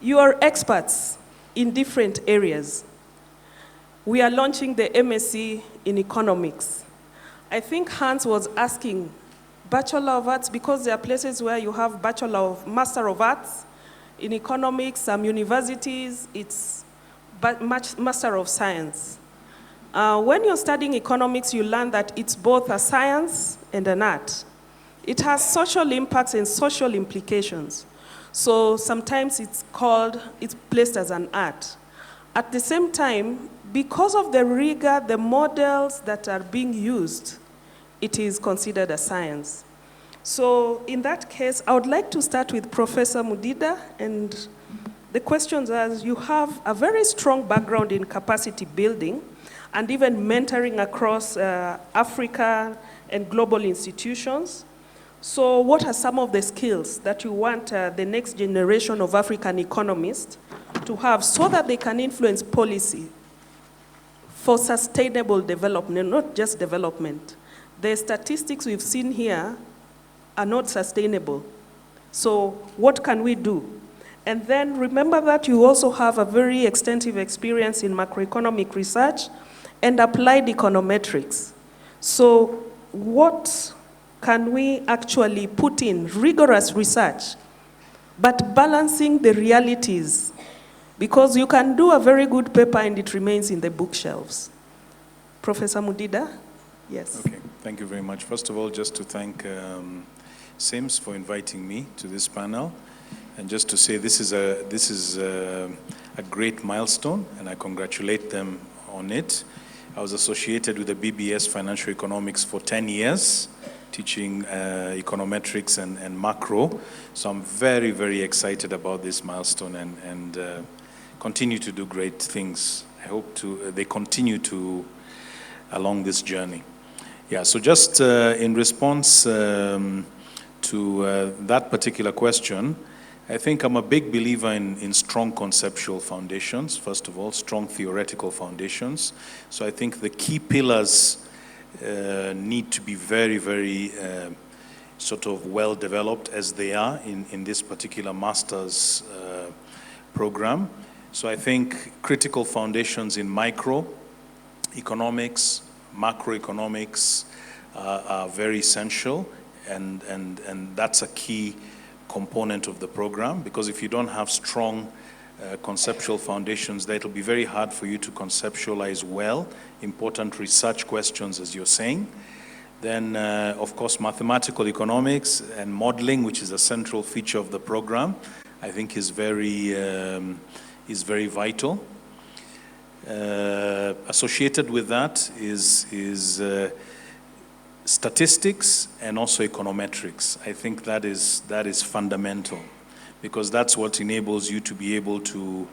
You are experts in different areas. We are launching the MSc in economics. I think Hans was asking Bachelor of Arts, because there are places where you have Master of Arts. In economics, some universities, it's Master of Science. When you're studying economics, you learn that it's both a science and an art. It has social impacts and social implications. So sometimes it's placed as an art. At the same time, because of the rigor, the models that are being used, it is considered a science. So in that case, I would like to start with Professor Mudida, and the questions are, you have a very strong background in capacity building and even mentoring across Africa and global institutions. So what are some of the skills that you want the next generation of African economists to have so that they can influence policy for sustainable development, not just development? The statistics we've seen here are not sustainable. So what can we do? And then remember that you also have a very extensive experience in macroeconomic research and applied econometrics. So what can we actually put in rigorous research, but balancing the realities? Because you can do a very good paper and it remains in the bookshelves. Professor Mudida? Yes. Okay, thank you very much. First of all, just to thank Sims for inviting me to this panel. And just to say this is a great milestone, and I congratulate them on it. I was associated with the BBS Financial Economics for 10 years, teaching econometrics and macro. So I'm very, very excited about this milestone and continue to do great things. I hope they continue to along this journey. Yeah, so just in response to that particular question, I think I'm a big believer in strong conceptual foundations, first of all, strong theoretical foundations. So I think the key pillars need to be very, very sort of well developed as they are in this particular master's program. So I think critical foundations in micro economics, macroeconomics are very essential, and that's a key component of the program, because if you don't have strong conceptual foundations, then it'll be very hard for you to conceptualize well important research questions, as you're saying. Then, of course, mathematical economics and modeling, which is a central feature of the program, I think is very vital. Associated with that is statistics and also econometrics. I think that is fundamental, because that's what enables you to be able to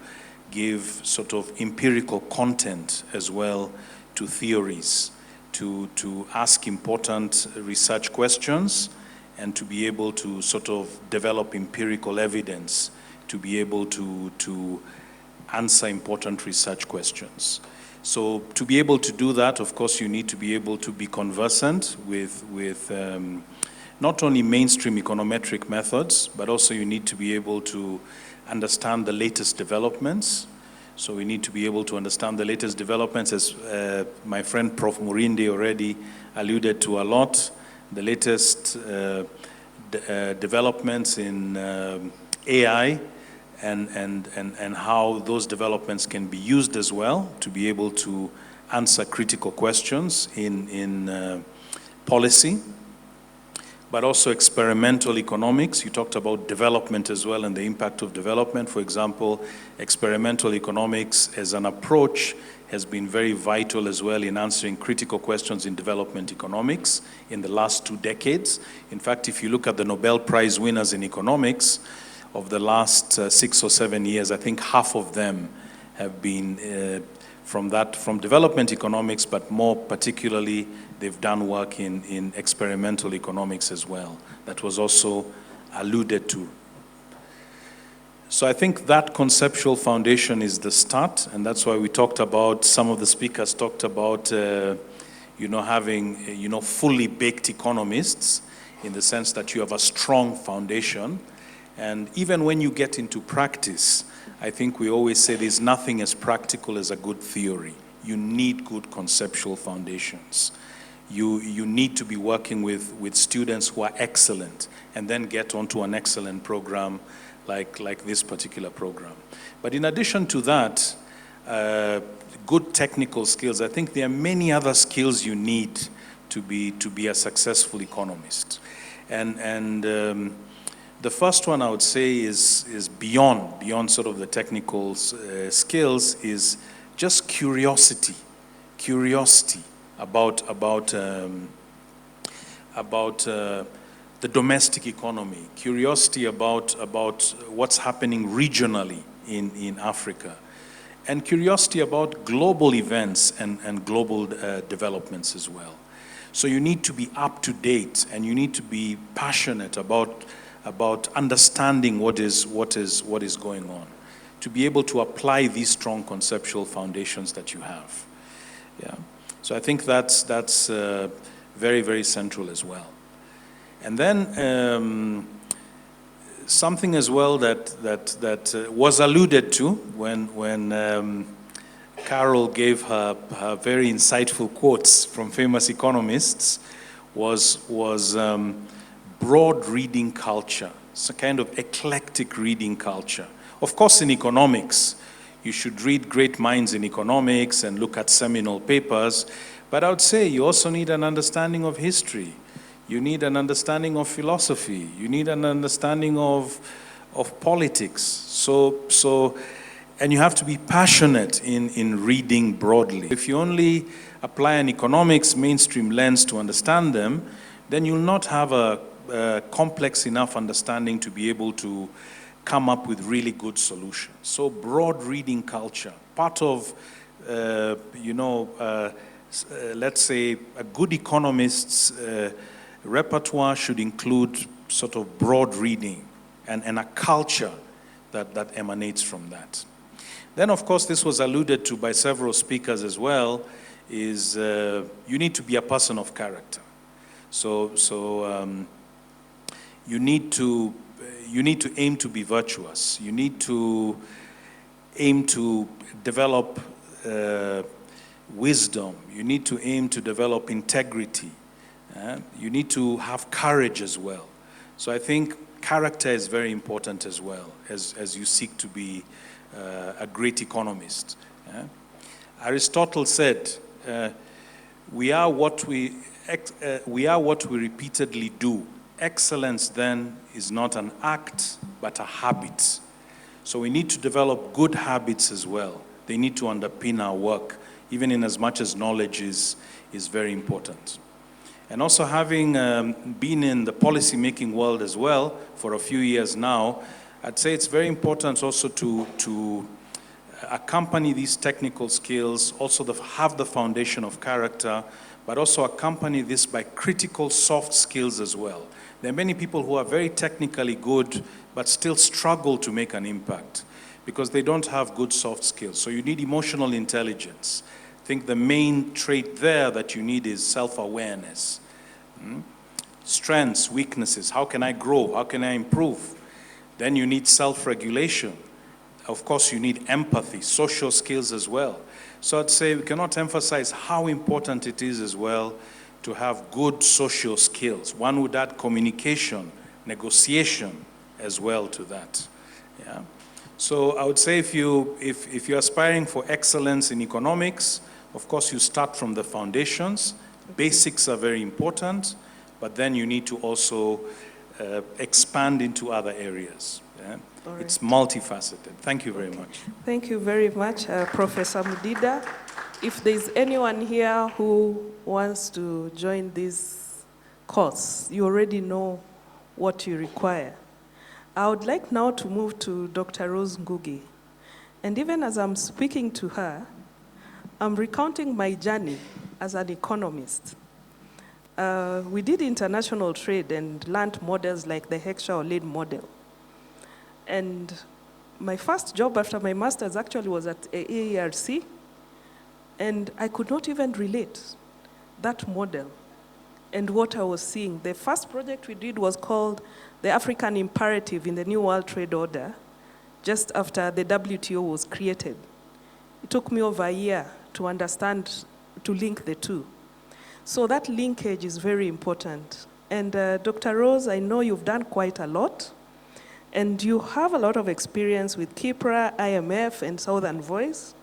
give sort of empirical content as well to theories, to ask important research questions, and to be able to sort of develop empirical evidence to be able to answer important research questions. So to be able to do that, of course, you need to be able to be conversant with not only mainstream econometric methods, but also you need to be able to understand the latest developments. So we need to be able to understand the latest developments, as my friend Prof. Murinde already alluded to a lot, the latest developments in AI, and how those developments can be used as well to be able to answer critical questions in policy, but also experimental economics. You talked about development as well and the impact of development. For example, experimental economics as an approach has been very vital as well in answering critical questions in development economics in the last 2 decades. In fact, if you look at the Nobel Prize winners in economics of the last 6 or 7 years, I think half of them have been from development economics, but more particularly, they've done work in experimental economics as well. That was also alluded to. So I think that conceptual foundation is the start, and that's why we talked about, some of the speakers talked about, having, fully baked economists, in the sense that you have a strong foundation. And even when you get into practice, I think we always say there's nothing as practical as a good theory. You need good conceptual foundations. You need to be working with students who are excellent and then get onto an excellent program like this particular program. But in addition to that, good technical skills, I think there are many other skills you need to be a successful economist. And the first one I would say is beyond sort of the technical skills, is just curiosity about the domestic economy, curiosity about what's happening regionally in Africa, and curiosity about global events and global developments as well. So you need to be up to date, and you need to be passionate about understanding what is going on, to be able to apply these strong conceptual foundations that you have. Yeah. So I think that's very, very central as well. And then something as well that was alluded to when Carol gave her very insightful quotes from famous economists was broad reading culture. It's a kind of eclectic reading culture. Of course, in economics, you should read great minds in economics and look at seminal papers, but I would say you also need an understanding of history. You need an understanding of philosophy. You need an understanding of politics. So, and you have to be passionate in reading broadly. If you only apply an economics mainstream lens to understand them, then you'll not have a complex enough understanding to be able to come up with really good solutions. So broad reading culture, part of, let's say a good economist's repertoire should include sort of broad reading and a culture that emanates from that. Then, of course, this was alluded to by several speakers as well, is you need to be a person of character. So you need to aim to be virtuous. You need to aim to develop wisdom. You need to aim to develop integrity. You need to have courage as well. So I think character is very important as well as you seek to be a great economist. Aristotle said, we are what we repeatedly do. Excellence then is not an act, but a habit. So we need to develop good habits as well. They need to underpin our work, even in as much as knowledge is very important. And also having been in the policy-making world as well for a few years now, I'd say it's very important also to accompany these technical skills, also have the foundation of character, but also accompany this by critical soft skills as well. There are many people who are very technically good, but still struggle to make an impact because they don't have good soft skills. So you need emotional intelligence. I think the main trait there that you need is self-awareness. Strengths, weaknesses, how can I grow? How can I improve? Then you need self-regulation. Of course, you need empathy, social skills as well. So I'd say we cannot emphasize how important it is as well to have good social skills. One would add communication, negotiation as well to that. Yeah. So I would say if you're aspiring for excellence in economics, of course you start from the foundations. Basics are very important, but then you need to also expand into other areas. Yeah? Right. It's multifaceted. Thank you very much. Thank you very much, Professor Mudida. If there's anyone here who wants to join this course, you already know what you require. I would like now to move to Dr. Rose Ngugi. And even as I'm speaking to her, I'm recounting my journey as an economist. We did international trade and learned models like the Heckscher or Lane model. And my first job after my master's actually was at AERC, and I could not even relate that model and what I was seeing. The first project we did was called the African Imperative in the New World Trade Order, just after the WTO was created. It took me over a year to understand, to link the two. So that linkage is very important. And Dr. Rose, I know you've done quite a lot, and you have a lot of experience with KIPRA, IMF, and Southern Voice.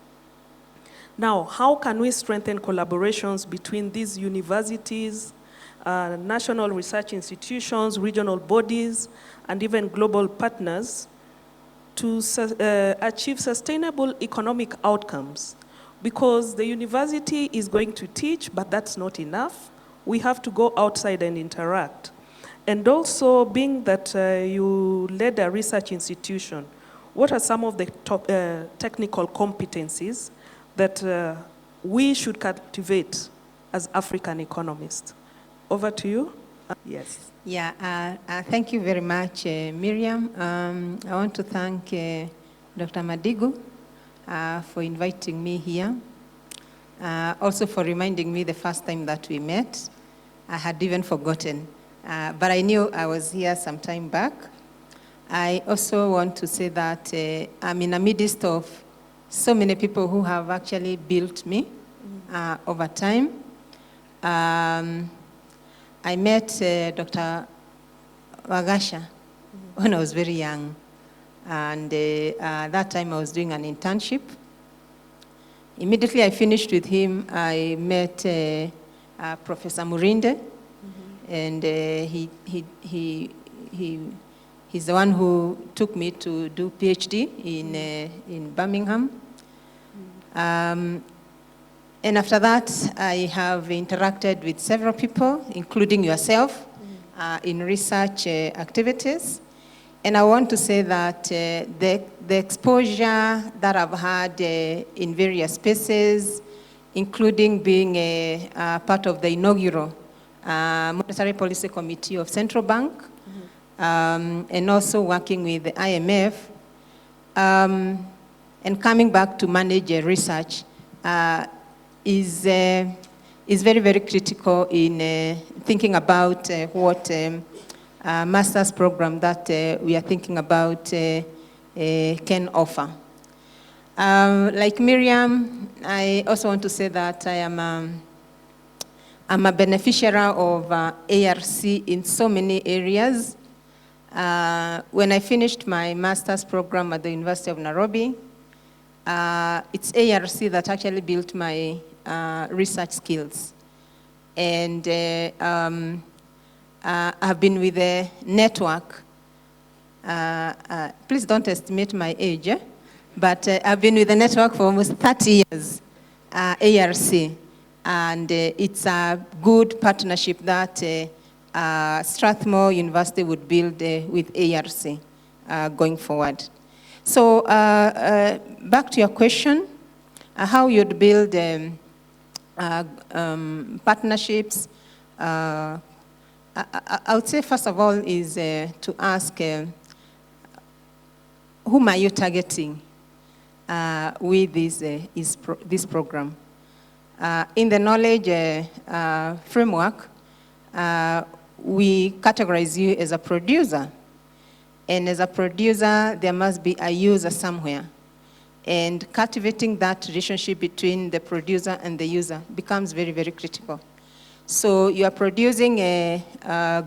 Now, how can we strengthen collaborations between these universities, national research institutions, regional bodies, and even global partners to achieve sustainable economic outcomes? Because the university is going to teach, but that's not enough. We have to go outside and interact. And also, being that you led a research institution, what are some of the top technical competencies that we should cultivate as African economists? Over to you. Yes. Yeah, thank you very much, Miriam. I want to thank Dr. Madigu for inviting me here. Also for reminding me the first time that we met. I had even forgotten, but I knew I was here some time back. I also want to say that I'm in the midst of so many people who have actually built me over time. I met Dr. Wagasha when I was very young. And that time I was doing an internship. Immediately I finished with him, I met Professor Murinde, and he's the one who took me to do PhD in Birmingham. And after that, I have interacted with several people, including yourself, in research activities. And I want to say that the exposure that I've had in various spaces, including being a part of the inaugural Monetary Policy Committee of Central Bank, and also working with the IMF, and coming back to manage research, is very, very critical in thinking about what master's program that we are thinking about can offer. Like Miriam, I also want to say that I'm a beneficiary of ARC in so many areas. When I finished my master's program at the University of Nairobi, it's ARC that actually built my research skills. And I've been with the network. Please don't estimate my age, but I've been with the network for almost 30 years, ARC. And it's a good partnership that Strathmore University would build with ARC going forward. So back to your question, how you'd build partnerships. I would say, first of all, is to ask, whom are you targeting with this program? In the knowledge framework, we categorize you as a producer. And as a producer, there must be a user somewhere. And cultivating that relationship between the producer and the user becomes very, very critical. So you are producing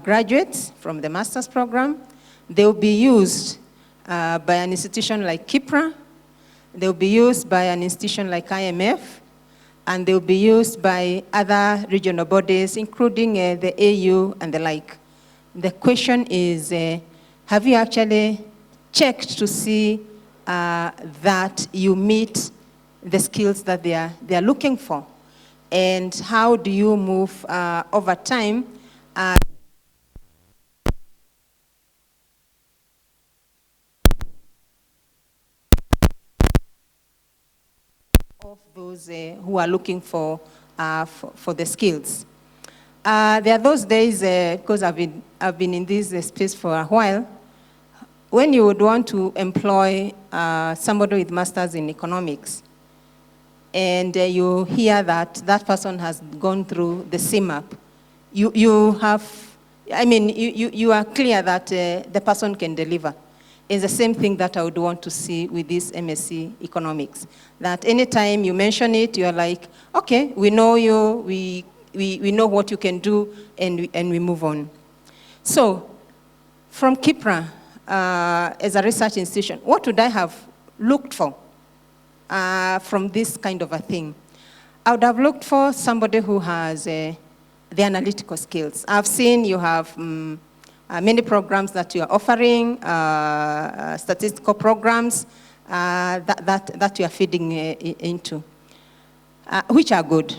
graduates from the master's program. They'll be used by an institution like KIPRA. They'll be used by an institution like IMF. And they'll be used by other regional bodies, including the AU and the like. The question is, have you actually checked to see that you meet the skills that they are looking for? And how do you move over time of those who are looking for the skills? There are those days, because I've been in this space for a while, when you would want to employ somebody with masters in economics, and you hear that that person has gone through the CMAP, you have, I mean, you are clear that the person can deliver. It's the same thing that I would want to see with this MSc Economics. That anytime you mention it, you're like, okay, we know you, we know what you can do, and we move on. So, from Kipra, as a research institution, what would I have looked for from this kind of a thing? I would have looked for somebody who has the analytical skills. I've seen you have many programs that you are offering, statistical programs that you are feeding into, which are good.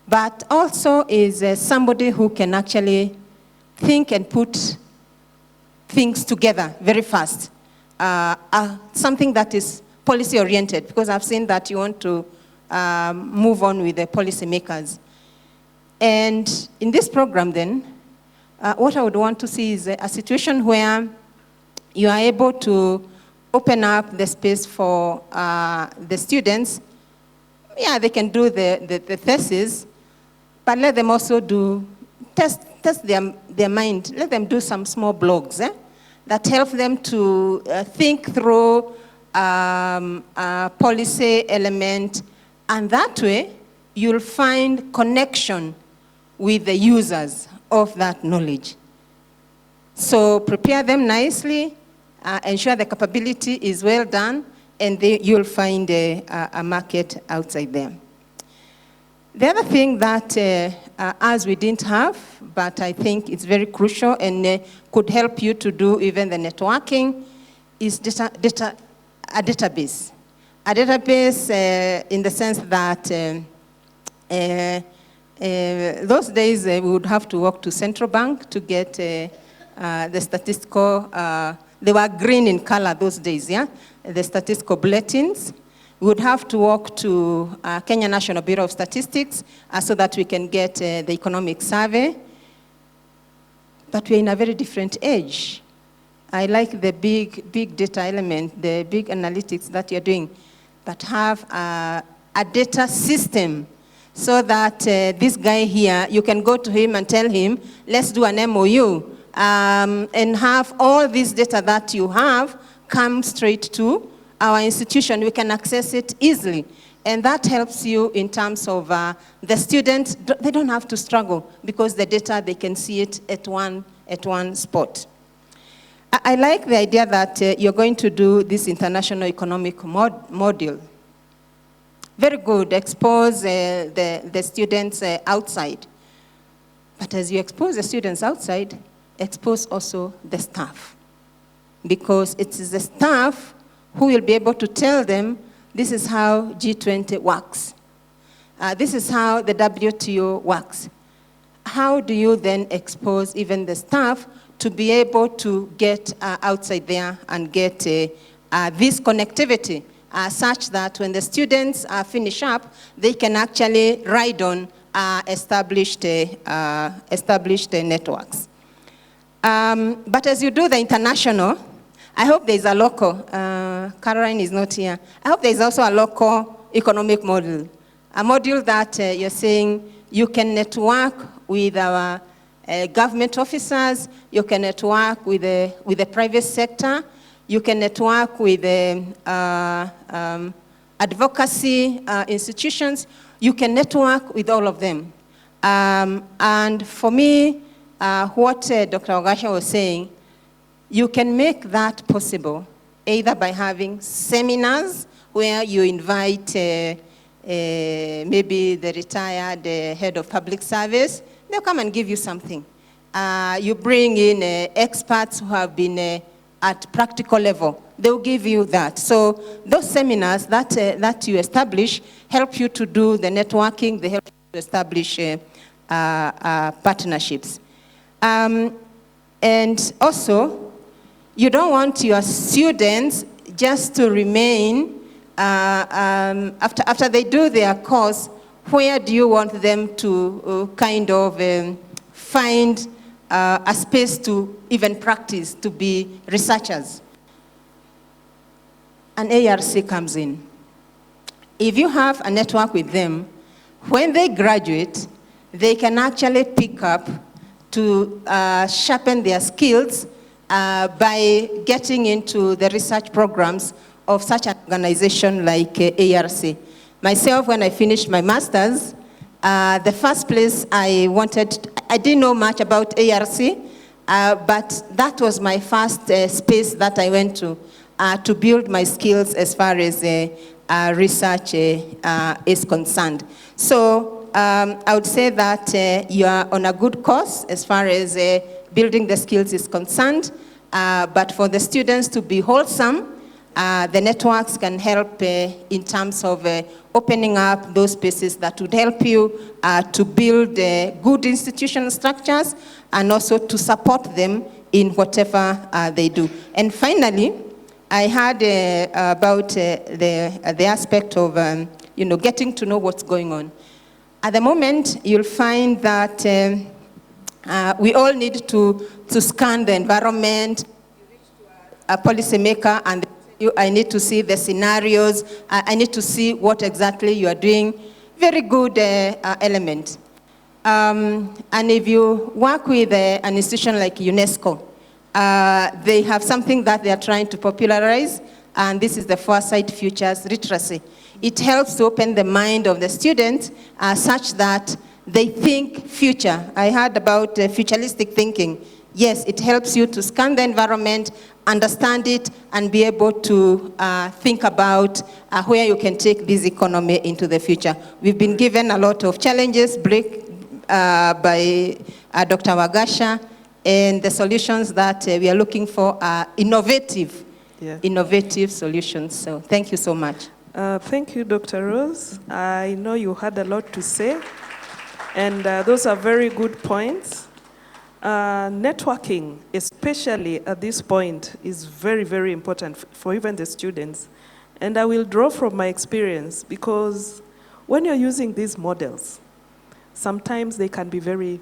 But also is somebody who can actually think and put things together very fast. Something that is policy-oriented, because I've seen that you want to move on with the policymakers. And in this program then, what I would want to see is a situation where you are able to open up the space for the students. Yeah, they can do the thesis, but let them also test their mind. Let them do some small blogs that help them to think through policy element, and that way you'll find connection with the users of that knowledge. So prepare them nicely, ensure the capability is well done, and you'll find a market outside there. The other thing that as we didn't have, but I think it's very crucial and could help you to do even the networking, is a database. A database in the sense that those days we would have to walk to Central Bank to get the statistical, they were green in color those days, yeah? The statistical bulletins. We would have to walk to Kenya National Bureau of Statistics so that we can get the economic survey. But we're in a very different age. I like the big data element, the big analytics that you're doing, but have a data system so that this guy here, you can go to him and tell him, let's do an MOU, and have all this data that you have come straight to our institution. We can access it easily. And that helps you in terms of the students. They don't have to struggle because the data, they can see it at one spot. I like the idea that you're going to do this international economic module. Very good, expose the students outside. But as you expose the students outside, expose also the staff. Because it is the staff who will be able to tell them, this is how G20 works. This is how the WTO works. How do you then expose even the staff to be able to get outside there and get this connectivity such that when the students finish up, they can actually ride on established networks. But as you do the international, I hope there's a local, Caroline is not here, I hope there's also a local economic model. A module that you're saying you can network with our government officers, you can network with the private sector, you can network with advocacy institutions, you can network with all of them. And for me, what Dr. Ogasha was saying, you can make that possible either by having seminars where you invite maybe the retired head of public service. They'll come and give you something. You bring in experts who have been at practical level. They'll give you that. So those seminars that you establish help you to do the networking. They help you to establish partnerships. And also, you don't want your students just to remain, after they do their course, where do you want them to kind of find a space to even practice, to be researchers? An ARC comes in. If you have a network with them, when they graduate, they can actually pick up to sharpen their skills by getting into the research programs of such an organization like ARC. Myself, when I finished my master's, the first place I didn't know much about ARC, but that was my first space that I went to build my skills as far as research is concerned. So I would say that you are on a good course as far as building the skills is concerned, but for the students to be wholesome, the networks can help in terms of opening up those spaces that would help you to build good institutional structures and also to support them in whatever they do. And finally, I heard about the aspect of getting to know what's going on. At the moment, you'll find that we all need to scan the environment. A policymaker and I need to see the scenarios. I need to see what exactly you are doing. Very good element. And if you work with an institution like UNESCO, they have something that they are trying to popularize, and this is the Foresight Futures Literacy. It helps to open the mind of the students such that they think future. I heard about futuristic thinking. Yes, it helps you to scan the environment, understand it, and be able to think about where you can take this economy into the future. We've been given a lot of challenges by Dr. Wagasha, and the solutions that we are looking for are innovative solutions. So thank you so much. Thank you, Dr. Rose. I know you had a lot to say, and those are very good points. Networking, especially at this point, is very, very important for even the students. And I will draw from my experience, because when you're using these models, sometimes they can be very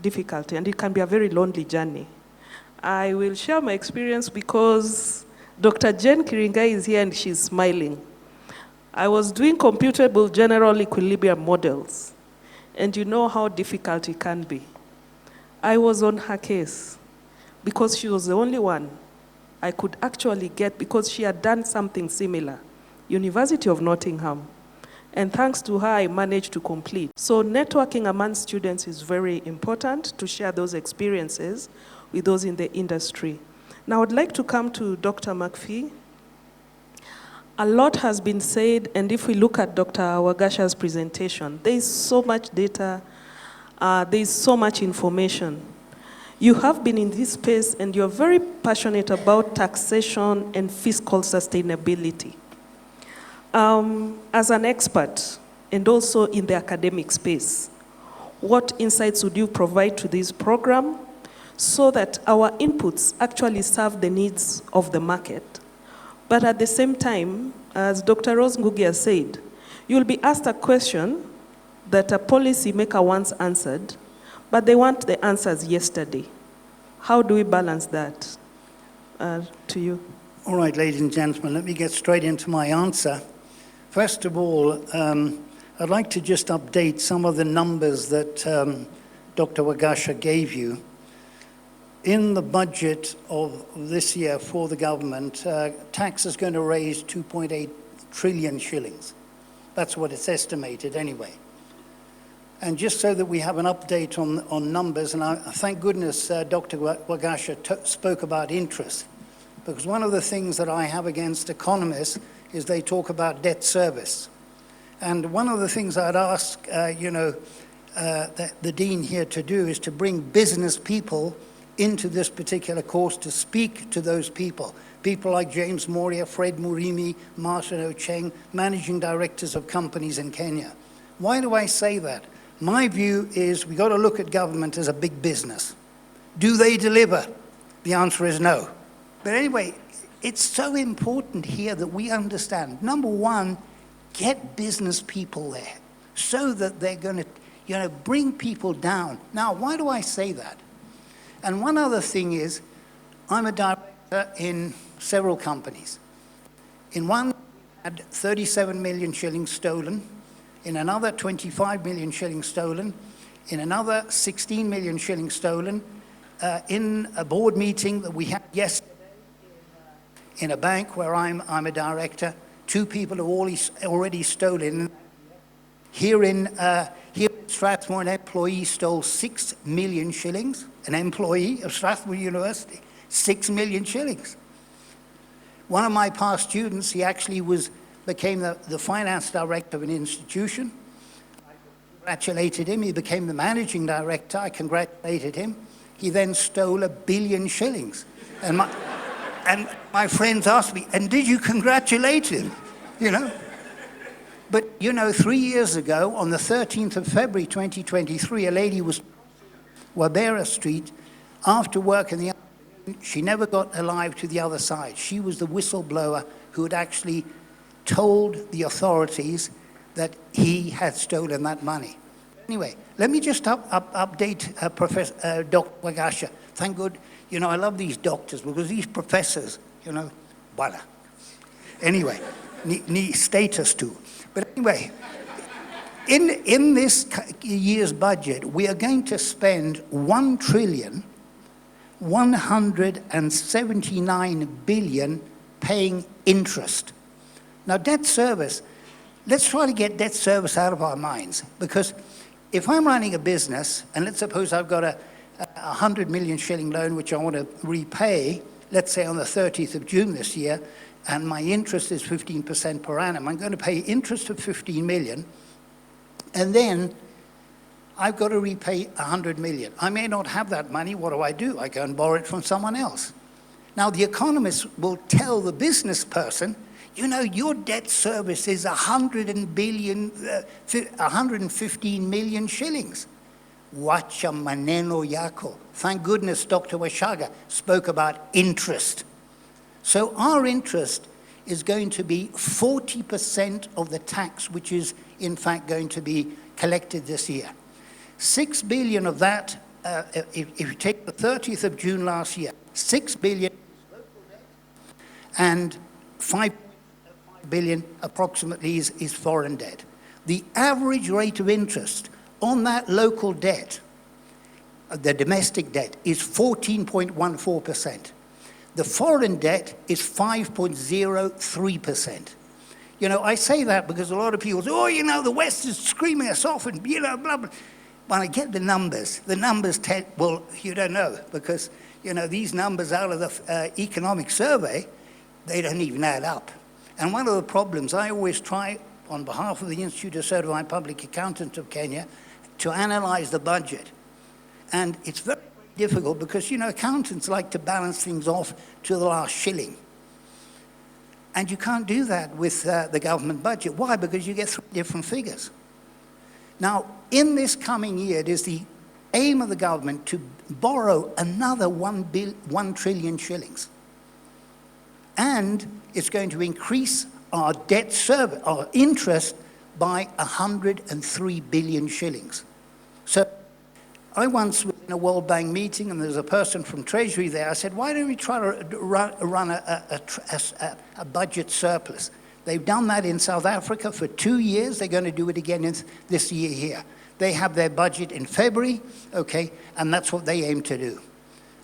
difficult, and it can be a very lonely journey. I will share my experience because Dr. Jen Kiringai is here and she's smiling. I was doing computable general equilibrium models, and you know how difficult it can be. I was on her case because she was the only one I could actually get, because she had done something similar, University of Nottingham. And thanks to her, I managed to complete. So networking among students is very important, to share those experiences with those in the industry. Now I'd like to come to Dr. McPhee. A lot has been said, and if we look at Dr. Wagasha's presentation, there is so much data, there is so much information. You have been in this space and you're very passionate about taxation and fiscal sustainability. As an expert and also in the academic space, what insights would you provide to this program so that our inputs actually serve the needs of the market? But at the same time, as Dr. Rose Ngugia said, you'll be asked a question that a policymaker once answered, but they want the answers yesterday. How do we balance that? To you. All right, ladies and gentlemen, let me get straight into my answer. First of all, I'd like to just update some of the numbers that Dr. Wagasha gave you. In the budget of this year for the government, tax is going to raise 2.8 trillion shillings. That's what it's estimated anyway. And just so that we have an update on numbers, and I thank goodness Dr. Wagasha spoke about interest, because one of the things that I have against economists is they talk about debt service. And one of the things I'd ask the Dean here to do is to bring business people into this particular course to speak to those people. People like James Moria, Fred Murimi, Martin Ocheng, managing directors of companies in Kenya. Why do I say that? My view is we got to look at government as a big business. Do they deliver? The answer is no. But anyway, it's so important here that we understand. Number one, get business people there so that they're going to bring people down. Now, why do I say that? And one other thing is, I'm a director in several companies. In one, we had 37 million shillings stolen. In another, 25 million shillings stolen. in another 16 million shillings stolen in a board meeting that we had yesterday in a bank where I'm a director. 2 people have already stolen. Here in Strathmore, an employee stole 6 million shillings. An employee of Strathmore University, 6 million shillings. One of my past students, he actually became the finance director of an institution. I congratulated him. He became the managing director. I congratulated him. He then stole 1 billion shillings. And my friends asked me, and did you congratulate him? You know? But, you know, 3 years ago, on the 13th of February 2023, a lady was Wabera Street after work in the afternoon. She never got alive to the other side. She was the whistleblower who had actually told the authorities that he had stolen that money. Anyway, let me just update Professor Dr. Wagasha. Thank God, you know, I love these doctors because these professors, you know, wala. Anyway, need status too. But anyway, in this year's budget, we are going to spend 1,179 billion paying interest. Now, debt service, let's try to get debt service out of our minds, because if I'm running a business, and let's suppose I've got a 100 million shilling loan which I want to repay, let's say on the 30th of June this year, and my interest is 15% per annum, I'm going to pay interest of 15 million, and then I've got to repay 100 million. I may not have that money. What do? I go and borrow it from someone else. Now, the economists will tell the business person, you know, your debt service is 115 million shillings. Wacha maneno yako. Thank goodness Dr. Washaga spoke about interest. So our interest is going to be 40% of the tax, which is in fact going to be collected this year. 6 billion of that, if you take the 30th of June last year, 6 billion is local debt, and 5 billion approximately is foreign debt. The average rate of interest on that local debt, the domestic debt, is 14.14%. The foreign debt is 5.03%. You know, I say that because a lot of people say, oh, you know, the West is screaming us off and, you know, blah, blah. When I get the numbers well, you don't know, because, you know, these numbers out of the economic survey, they don't even add up. And one of the problems, I always try, on behalf of the Institute of Certified Public Accountants of Kenya, to analyze the budget. And it's very difficult because, you know, accountants like to balance things off to the last shilling. And you can't do that with the government budget. Why? Because you get 3 different figures. Now, in this coming year, it is the aim of the government to borrow another 1 trillion shillings. And it's going to increase our debt service, our interest, by 103 billion shillings. So I once was in a World Bank meeting, and there's a person from Treasury there. I said, why don't we try to run a budget surplus? They've done that in South Africa for 2 years. They're going to do it again this year here. They have their budget in February, okay, and that's what they aim to do.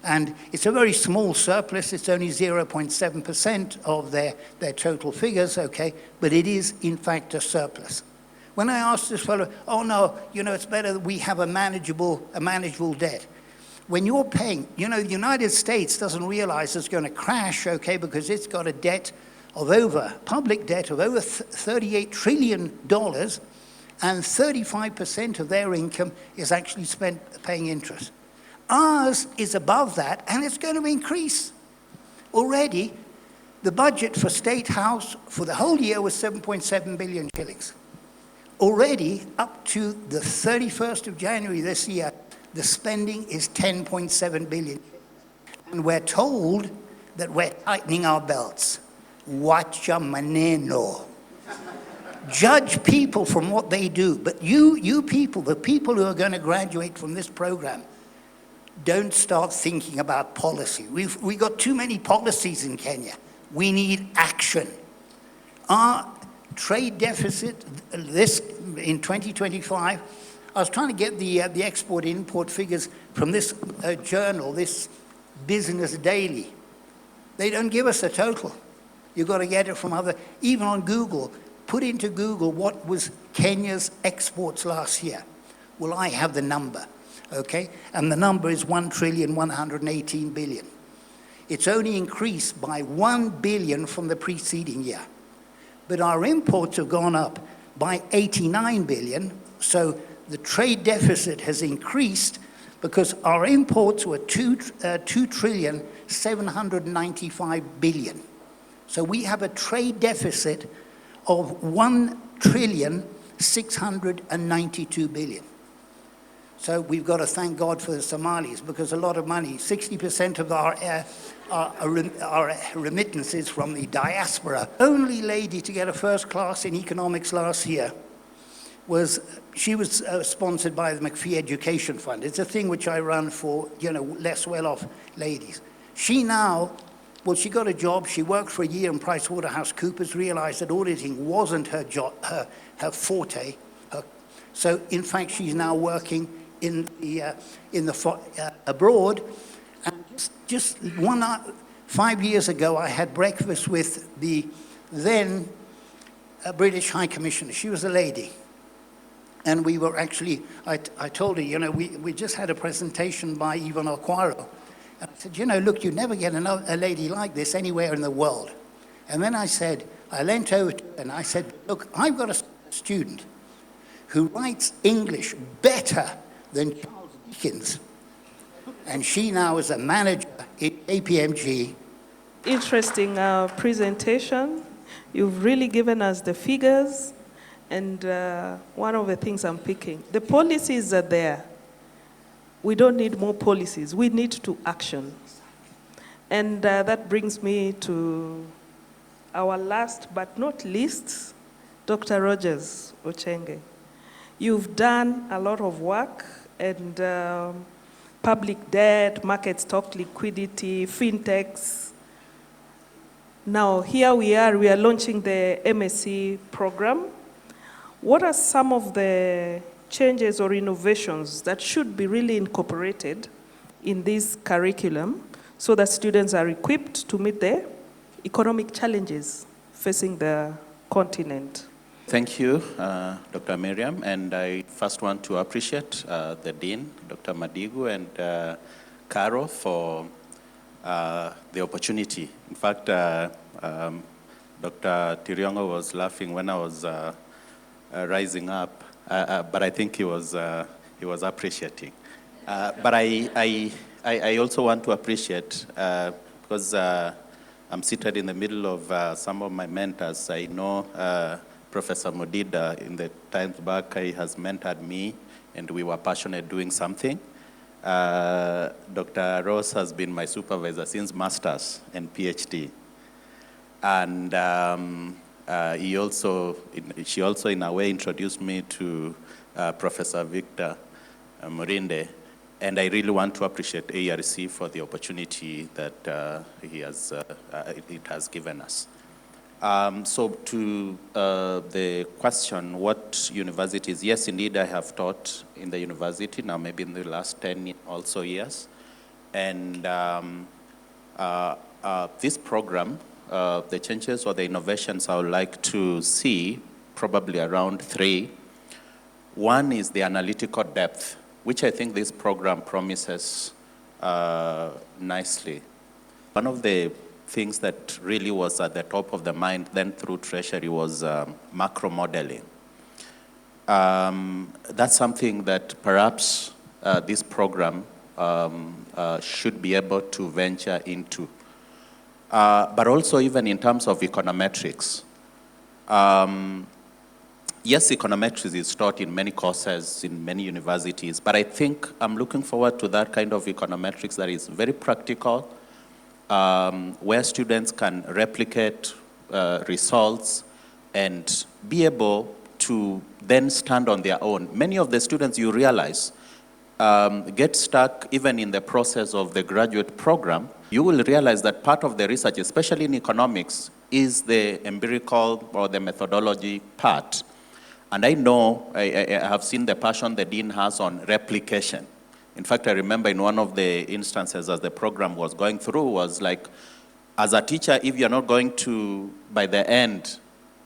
And it's a very small surplus. It's only 0.7% of their total figures, okay, but it is, in fact, a surplus. When I asked this fellow, oh, no, you know, it's better that we have a manageable debt. When you're paying, you know, the United States doesn't realize it's going to crash, okay, because it's got a debt of public debt of over $38 trillion, and 35% of their income is actually spent paying interest. Ours is above that, and it's going to increase. Already, the budget for State House for the whole year was 7.7 billion shillings. Already, up to the 31st of January this year, the spending is 10.7 billion. And we're told that we're tightening our belts. Wacha maneno. Judge people from what they do. But you people, the people who are going to graduate from this program, don't start thinking about policy. We've got too many policies in Kenya. We need action. Our trade deficit in 2025, I was trying to get the export-import figures from this journal, this Business Daily. They don't give us a total. You've got to get it from other, even on Google. Put into Google what was Kenya's exports last year. Well, I have the number, okay? And the number is 1,118 billion. It's only increased by 1 billion from the preceding year. But our imports have gone up by 89 billion, so the trade deficit has increased because our imports were 2,795 billion. So we have a trade deficit of 1,692 billion. So we've got to thank God for the Somalis, because a lot of money, 60% of our remittances from the diaspora. Only lady to get a first class in economics last year was sponsored by the McPhee Education Fund. It's a thing which I run for, less well-off ladies. She now, well, she got a job. She worked for a year in PricewaterhouseCoopers, realized that auditing wasn't her job, her forte. So in fact, she's now working abroad. And just 5 years ago, I had breakfast with the then British High Commissioner. She was a lady. And we were actually, I told her, we just had a presentation by Ivan Alquaro. And I said, look, you never get a lady like this anywhere in the world. And then I leant over to her and I said, look, I've got a student who writes English better than Charles Dickens. And she now is a manager in KPMG. Interesting presentation. You've really given us the figures. And one of the things I'm picking, the policies are there. We don't need more policies. We need to action. And that brings me to our last but not least, Dr. Rogers Ochenge. You've done a lot of work, and public debt, market stock liquidity, fintechs. Now, here we are launching the MSc program. What are some of the changes or innovations that should be really incorporated in this curriculum so that students are equipped to meet the economic challenges facing the continent? Thank you, Dr. Miriam, and I first want to appreciate the Dean, Dr. Madigu, and Caro for the opportunity. In fact, Dr. Tiriongo was laughing when I was rising up, but I think he was appreciating. But I also want to appreciate, because I'm seated in the middle of some of my mentors. I know Professor Modida, in the times back, he has mentored me, and we were passionate doing something. Dr. Ross has been my supervisor since master's and PhD. And she also, in a way, introduced me to Professor Victor Morinde. And I really want to appreciate ARC for the opportunity that it has given us. So to the question, what universities? Yes, indeed, I have taught in the university now, maybe in the last 10 also years. And this program, the changes or the innovations I would like to see, probably around 3. One is the analytical depth, which I think this program promises nicely. One of the things that really was at the top of the mind then through Treasury was macro modeling. That's something that perhaps this program should be able to venture into. But also even in terms of econometrics. Yes, econometrics is taught in many courses in many universities, but I think I'm looking forward to that kind of econometrics that is very practical, where students can replicate results and be able to then stand on their own. Many of the students, you realize, get stuck even in the process of the graduate program. You will realize that part of the research, especially in economics, is the empirical or the methodology part. And I know, I have seen the passion the Dean has on replication. In fact, I remember in one of the instances as the program was going through was like, as a teacher, if you're not going to, by the end,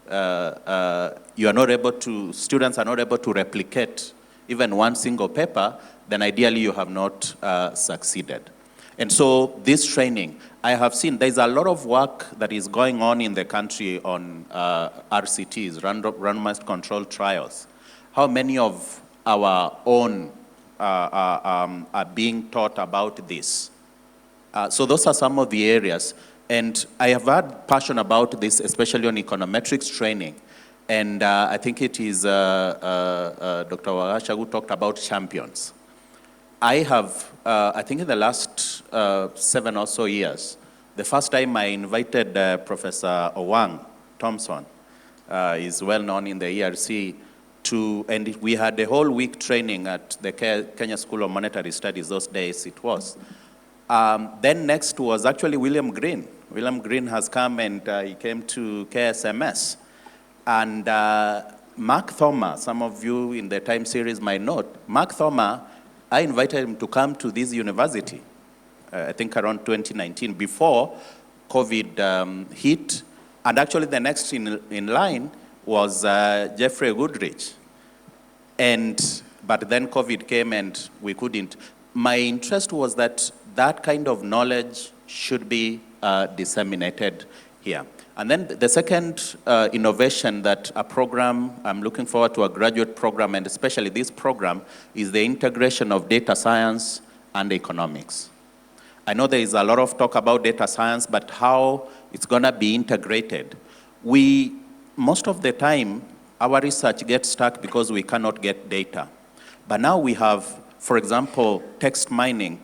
you are not able to, students are not able to replicate even one single paper, then ideally you have not succeeded. And so this training, I have seen there's a lot of work that is going on in the country on RCTs, randomized controlled trials. How many of our own are being taught about this? So those are some of the areas. And I have had passion about this, especially on econometrics training. And I think it is Dr. Wagasha who talked about champions. I have, I think in the last 7 or so years, the first time I invited Professor Owang Thompson, is well known in the ERC, and we had a whole week training at the Kenya School of Monetary Studies, those days it was. Then next was actually William Green. William Green has come and he came to KSMS. And Mark Thoma, some of you in the time series might know, Mark Thoma, I invited him to come to this university, I think around 2019, before COVID hit. And actually the next in line was Jeffrey Goodrich. But then COVID came and we couldn't. My interest was that that kind of knowledge should be disseminated here. And then the second innovation that a program, I'm looking forward to a graduate program, and especially this program, is the integration of data science and economics. I know there is a lot of talk about data science, but how it's gonna be integrated. Most of the time, our research gets stuck because we cannot get data. But now we have, for example, text mining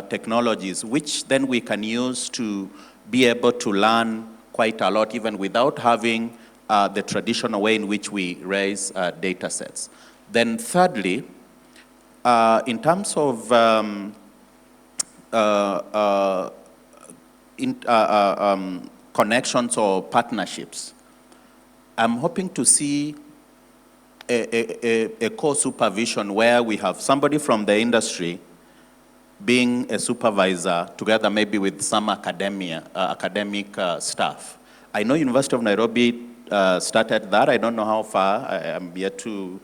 technologies, which then we can use to be able to learn quite a lot, even without having the traditional way in which we raise data sets. Then thirdly, in terms of connections or partnerships, I'm hoping to see a co-supervision where we have somebody from the industry being a supervisor together maybe with some academic staff. I know University of Nairobi started that. I don't know how far. I am yet to,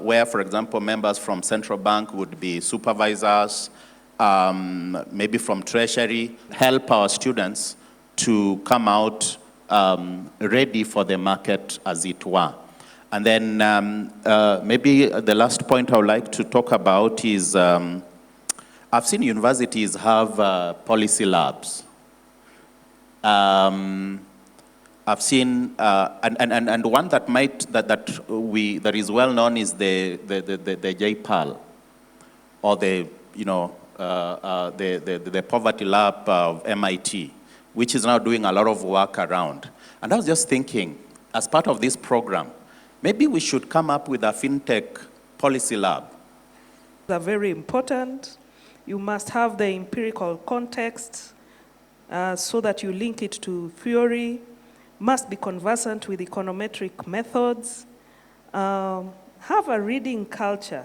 where, for example, members from Central Bank would be supervisors, maybe from Treasury, help our students to come out ready for the market, as it were. And then maybe the last point I would like to talk about is I've seen universities have policy labs. I've seen, and one that that is well known is the JPAL, or the poverty lab of MIT, which is now doing a lot of work around. And I was just thinking, as part of this program, maybe we should come up with a fintech policy lab. They're very important. You must have the empirical context so that you link it to theory, must be conversant with econometric methods, have a reading culture,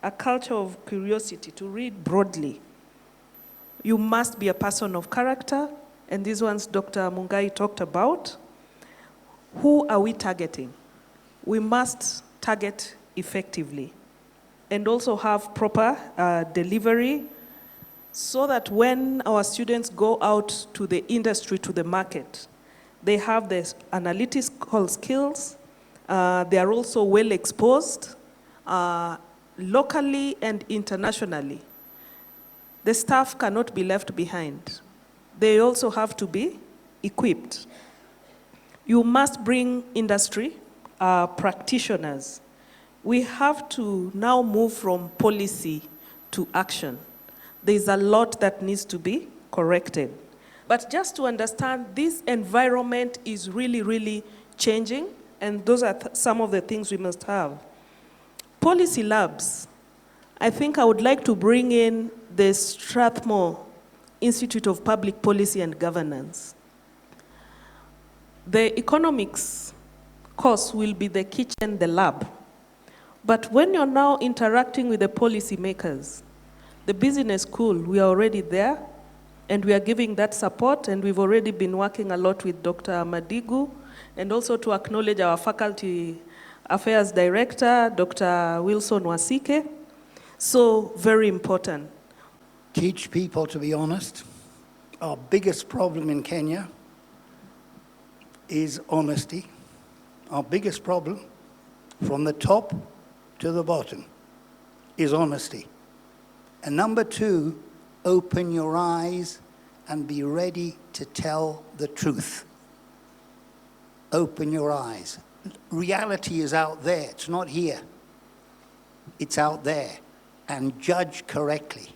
a culture of curiosity, to read broadly. You must be a person of character, and these ones Dr. Mungai talked about. Who are we targeting? We must target effectively and also have proper delivery so that when our students go out to the industry, to the market, they have the analytical skills. They are also well exposed locally and internationally. The staff cannot be left behind. They also have to be equipped. You must bring industry practitioners. We have to now move from policy to action. There's a lot that needs to be corrected. But just to understand, this environment is really, really changing, and those are some of the things we must have. Policy labs. I think I would like to bring in the Strathmore Institute of Public Policy and Governance. The economics course will be the kitchen, the lab. But when you're now interacting with the policymakers, the business school, we are already there, and we are giving that support, and we've already been working a lot with Dr. Madigu, and also to acknowledge our Faculty Affairs Director, Dr. Wilson Wasike. So, very important. Teach people to be honest. Our biggest problem in Kenya is honesty. Our biggest problem, from the top to the bottom, is honesty. And number two, open your eyes and be ready to tell the truth. Open your eyes. Reality is out there, it's not here. It's out there. And judge correctly.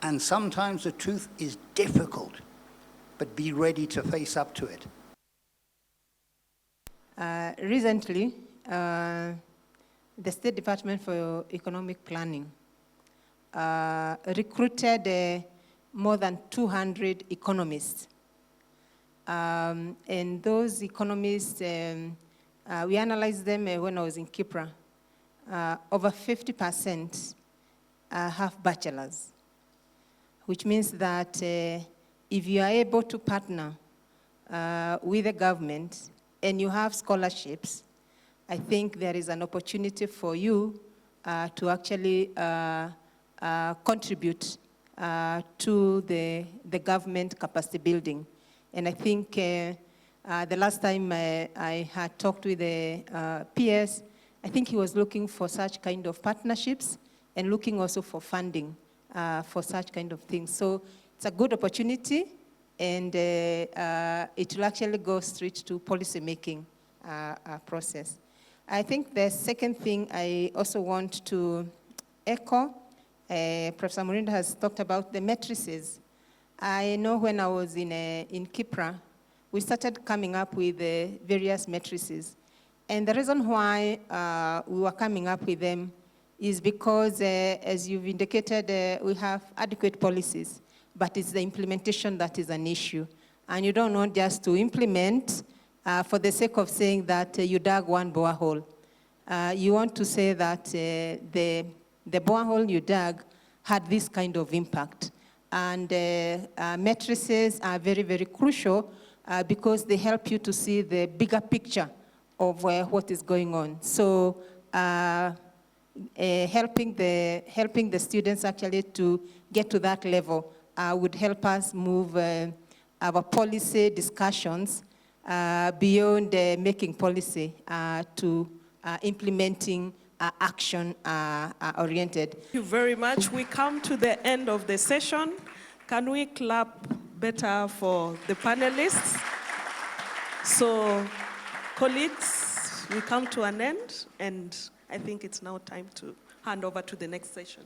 And sometimes the truth is difficult, but be ready to face up to it. Recently, the State Department for Economic Planning recruited more than 200 economists. And those economists, we analyzed them when I was in Kipra. Over 50% have bachelors, which means that if you are able to partner with the government and you have scholarships, I think there is an opportunity for you to actually contribute to the government capacity building. And I think the last time I had talked with the PS, I think he was looking for such kind of partnerships and looking also for funding for such kind of things. So it's a good opportunity, and it will actually go straight to policy making process. I think the second thing I also want to echo, Professor Murindo has talked about the matrices. I know when I was in Kipra, we started coming up with various matrices. And the reason why we were coming up with them is because, as you've indicated, we have adequate policies, but it's the implementation that is an issue. And you don't want just to implement for the sake of saying that you dug one borehole. You want to say that the borehole you dug had this kind of impact. And matrices are very, very crucial because they help you to see the bigger picture of what is going on. So helping the students actually to get to that level would help us move our policy discussions beyond making policy to implementing action oriented. Thank you very much. We come to the end of the session. Can we clap better for the panelists? So, colleagues, we come to an end, and I think it's now time to hand over to the next session.